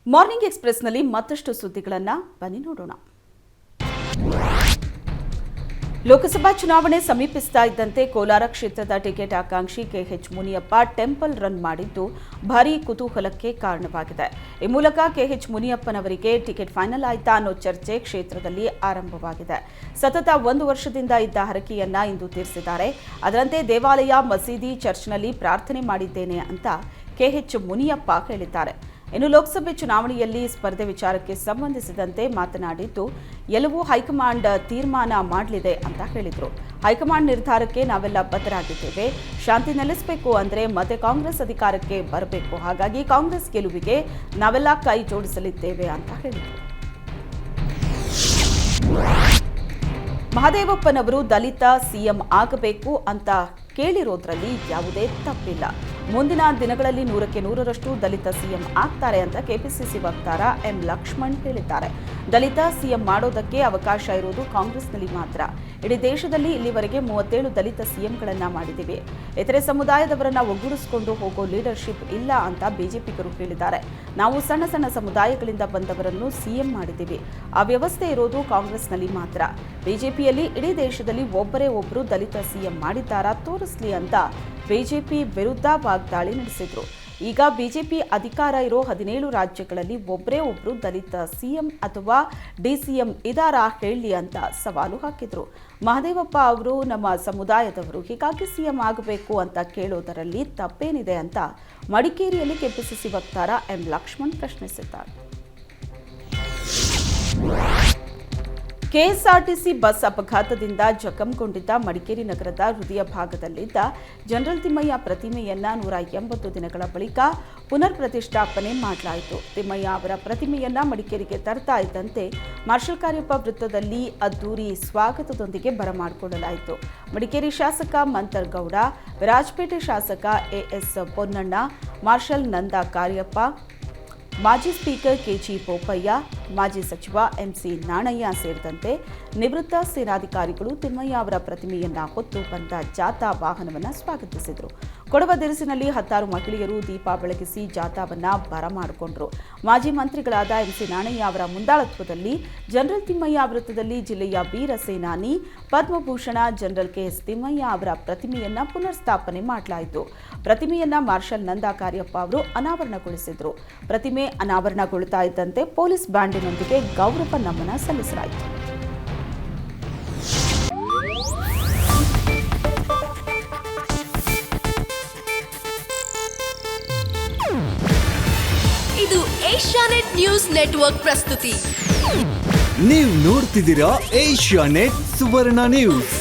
Morning ಎಕ್ಸ್‌ಪ್ರೆಸ್‌ನಲ್ಲಿ ಮತ್ತಷ್ಟು ಸುದ್ದಿಗಳನ್ನು ಬನ್ನಿ ನೋಡೋಣ. ಲೋಕಸಭಾ ಚುನಾವಣೆ ಸಮೀಪಿಸ್ತಾ ಇದ್ದಂತೆ ಕೋಲಾರ ಕ್ಷೇತ್ರದ ಟಿಕೆಟ್ ಆಕಾಂಕ್ಷಿ ಕೆಎಚ್ ಮುನಿಯಪ್ಪ ಟೆಂಪಲ್ ರನ್ ಮಾಡಿದ್ದು ಭಾರೀ ಕುತೂಹಲಕ್ಕೆ ಕಾರಣವಾಗಿದೆ. ಈ ಮೂಲಕ ಕೆಎಚ್ ಮುನಿಯಪ್ಪನವರಿಗೆ ಟಿಕೆಟ್ ಫೈನಲ್ ಆಯ್ತಾ ಅನ್ನೋ ಚರ್ಚೆ ಕ್ಷೇತ್ರದಲ್ಲಿ ಆರಂಭವಾಗಿದೆ. ಸತತ 1 ವರ್ಷದಿಂದ ಇದ್ದ ಹರಕೆಯನ್ನ ಇಂದು ತೀರಿಸಿದ್ದಾರೆ. ಅದರಂತೆ ದೇವಾಲಯ, ಮಸೀದಿ, ಚರ್ಚ್ನಲ್ಲಿ ಪ್ರಾರ್ಥನೆ ಮಾಡಿದ್ದೇನೆ ಅಂತ ಕೆಎಚ್ ಮುನಿಯಪ್ಪ ಹೇಳಿದ್ದಾರೆ. ಇನ್ನು ಲೋಕಸಭೆ ಚುನಾವಣೆಯಲ್ಲಿ ಸ್ಪರ್ಧೆ ವಿಚಾರಕ್ಕೆ ಸಂಬಂಧಿಸಿದಂತೆ ಮಾತನಾಡಿದ್ದು ಎಲ್ಲವೂ ಹೈಕಮಾಂಡ್ ತೀರ್ಮಾನ ಮಾಡಲಿದೆ ಅಂತ ಹೇಳಿದರು. ಹೈಕಮಾಂಡ್ ನಿರ್ಧಾರಕ್ಕೆ ನಾವೆಲ್ಲ ಬದ್ಧರಾಗಿದ್ದೇವೆ. ಶಾಂತಿ ನೆಲೆಸಬೇಕು ಅಂದರೆ ಮತ್ತೆ ಕಾಂಗ್ರೆಸ್ ಅಧಿಕಾರಕ್ಕೆ ಬರಬೇಕು. ಹಾಗಾಗಿ ಕಾಂಗ್ರೆಸ್ ಗೆಲುವಿಗೆ ನಾವೆಲ್ಲ ಕೈ ಜೋಡಿಸಲಿದ್ದೇವೆ ಅಂತ ಹೇಳಿದರು. ಮಹದೇವಪ್ಪನವರು ದಲಿತ ಸಿಎಂ ಆಗಬೇಕು ಅಂತ ಕೇಳಿರೋದ್ರಲ್ಲಿ ಯಾವುದೇ ತಪ್ಪಿಲ್ಲ. ಮುಂದಿನ ದಿನಗಳಲ್ಲಿ 100ಕ್ಕೆ 100ರಷ್ಟು ದಲಿತ ಸಿಎಂ ಆಗ್ತಾರೆ ಅಂತ ಕೆಪಿಸಿಸಿ ವಕ್ತಾರ ಎಂ ಲಕ್ಷ್ಮಣ್ ಹೇಳಿದ್ದಾರೆ. ದಲಿತ ಸಿಎಂ ಮಾಡೋದಕ್ಕೆ ಅವಕಾಶ ಇರೋದು ಕಾಂಗ್ರೆಸ್ನಲ್ಲಿ ಮಾತ್ರ. ಇಡೀ ದೇಶದಲ್ಲಿ ಇಲ್ಲಿವರೆಗೆ 37 ದಲಿತ ಸಿಎಂಗಳನ್ನ ಮಾಡಿದ್ದೀವಿ. ಇತರೆ ಸಮುದಾಯದವರನ್ನ ಒಗ್ಗೂಡಿಸಿಕೊಂಡು ಹೋಗೋ ಲೀಡರ್ಶಿಪ್ ಇಲ್ಲ ಅಂತ ಬಿಜೆಪಿಗರು ಹೇಳಿದ್ದಾರೆ. ನಾವು ಸಣ್ಣ ಸಣ್ಣ ಸಮುದಾಯಗಳಿಂದ ಬಂದವರನ್ನು ಸಿಎಂ ಮಾಡಿದ್ದೀವಿ. ಆ ವ್ಯವಸ್ಥೆ ಇರೋದು ಕಾಂಗ್ರೆಸ್ನಲ್ಲಿ ಮಾತ್ರ. ಬಿಜೆಪಿಯಲ್ಲಿ ಇಡೀ ದೇಶದಲ್ಲಿ ಒಬ್ಬರೇ ಒಬ್ಬರು ದಲಿತ ಸಿಎಂ ಮಾಡಿದ್ದಾರಾ ತೋರಿಸ್ಲಿ ಅಂತ ಬಿಜೆಪಿ ವಿರುದ್ಧ ವಾಗ್ದಾಳಿ ನಡೆಸಿದ್ರು. ಈಗ ಬಿಜೆಪಿ ಅಧಿಕಾರ ಇರೋ 17 ರಾಜ್ಯಗಳಲ್ಲಿ ಒಬ್ಬರೇ ಒಬ್ಬರು ದಲಿತ ಸಿಎಂ ಅಥವಾ ಡಿಸಿಎಂ ಇದಾರಾ ಹೇಳಿ ಅಂತ ಸವಾಲು ಹಾಕಿದ್ರು. ಮಹದೇವಪ್ಪ ಅವರು ನಮ್ಮ ಸಮುದಾಯದವರು, ಹೀಗಾಗಿ ಸಿಎಂ ಆಗಬೇಕು ಅಂತ ಕೇಳೋದರಲ್ಲಿ ತಪ್ಪೇನಿದೆ ಅಂತ ಮಡಿಕೇರಿಯಲ್ಲಿ ಕೆಪಿಸಿಸಿ ವಕ್ತಾರ ಎಂ ಲಕ್ಷ್ಮಣ್ ಪ್ರಶ್ನಿಸಿದ್ದಾರೆ. ಕೆಎಸ್ಆರ್ಟಿಸಿ ಬಸ್ ಅಪಘಾತದಿಂದ ಜಖಂಗೊಂಡಿದ್ದ ಮಡಿಕೇರಿ ನಗರದ ಹೃದಯ ಭಾಗದಲ್ಲಿದ್ದ ಜನರಲ್ ತಿಮ್ಮಯ್ಯ ಪ್ರತಿಮೆಯನ್ನ 180 ದಿನಗಳ ಬಳಿಕ ಪುನರ್ ಪ್ರತಿಷ್ಠಾಪನೆ ಮಾಡಲಾಯಿತು. ತಿಮ್ಮಯ್ಯ ಅವರ ಪ್ರತಿಮೆಯನ್ನ ಮಡಿಕೇರಿಗೆ ತರ್ತಾ ಇದ್ದಂತೆ ಮಾರ್ಷಲ್ ಕಾರ್ಯಪ್ಪ ವೃತ್ತದಲ್ಲಿ ಅದ್ದೂರಿ ಸ್ವಾಗತದೊಂದಿಗೆ ಬರಮಾಡಿಕೊಳ್ಳಲಾಯಿತು. ಮಡಿಕೇರಿ ಶಾಸಕ ಮಂತರ್ಗೌಡ, ವಿರಾಜಪೇಟೆ ಶಾಸಕ ಎಎಸ್ ಪೊನ್ನಣ್ಣ, ಮಾರ್ಷಲ್ ನಂದ ಕಾರ್ಯಪ್ಪ, ಮಾಜಿ ಸ್ಪೀಕರ್ ಕೆಜಿ ಬೋಪಯ್ಯ, ಮಾಜಿ ಸಚಿವ ಎಂಸಿ ನಾಣಯ್ಯ ಸೇರಿದಂತೆ ನಿವೃತ್ತ ಸೇನಾಧಿಕಾರಿಗಳು ತಿಮ್ಮಯ್ಯ ಅವರ ಪ್ರತಿಮೆಯನ್ನ ಹೊತ್ತು ಬಂದ ಜಾಥಾ ವಾಹನವನ್ನು ಸ್ವಾಗತಿಸಿದರು. ಕೊಡವದಿರಿಸಿನಲ್ಲಿ 16 ಮಹಿಳೆಯರು ದೀಪ ಬೆಳಗಿಸಿ ಜಾಥಾವನ್ನ ಬರಮಾಡಿಕೊಂಡರು. ಮಾಜಿ ಮಂತ್ರಿಗಳಾದ ಎಂಸಿ ನಾಣಯ್ಯ ಅವರ ಮುಂದಾಳತ್ವದಲ್ಲಿ ಜನರಲ್ ತಿಮ್ಮಯ್ಯ ವೃತ್ತದಲ್ಲಿ ಜಿಲ್ಲೆಯ ವೀರ ಸೇನಾನಿ ಪದ್ಮಭೂಷಣ ಜನರಲ್ ಕೆಎಸ್ ತಿಮ್ಮಯ್ಯ ಅವರ ಪ್ರತಿಮೆಯನ್ನ ಪುನರ್ ಸ್ಥಾಪನೆ ಮಾಡಲಾಯಿತು. ಪ್ರತಿಮೆಯನ್ನ ಮಾರ್ಷಲ್ ನಂದ ಕಾರ್ಯಪ್ಪ ಅವರು ಅನಾವರಣಗೊಳಿಸಿದರು. ಪ್ರತಿಮೆ ಅನಾವರಣಗೊಳ್ತಾ ಇದ್ದಂತೆ ಪೊಲೀಸ್ ಬ್ಯಾಂಡಿನೊಂದಿಗೆ ಗೌರವ ನಮನ ಸಲ್ಲಿಸಲಾಯಿತು. ಇದು ಏಷ್ಯಾನೆಟ್ ನ್ಯೂಸ್ ನೆಟ್ವರ್ಕ್ ಪ್ರಸ್ತುತಿ. ನೀವು ನೋಡ್ತಿದ್ದೀರಾ ಏಷ್ಯಾನೆಟ್ ಸುವರ್ಣ ನ್ಯೂಸ್.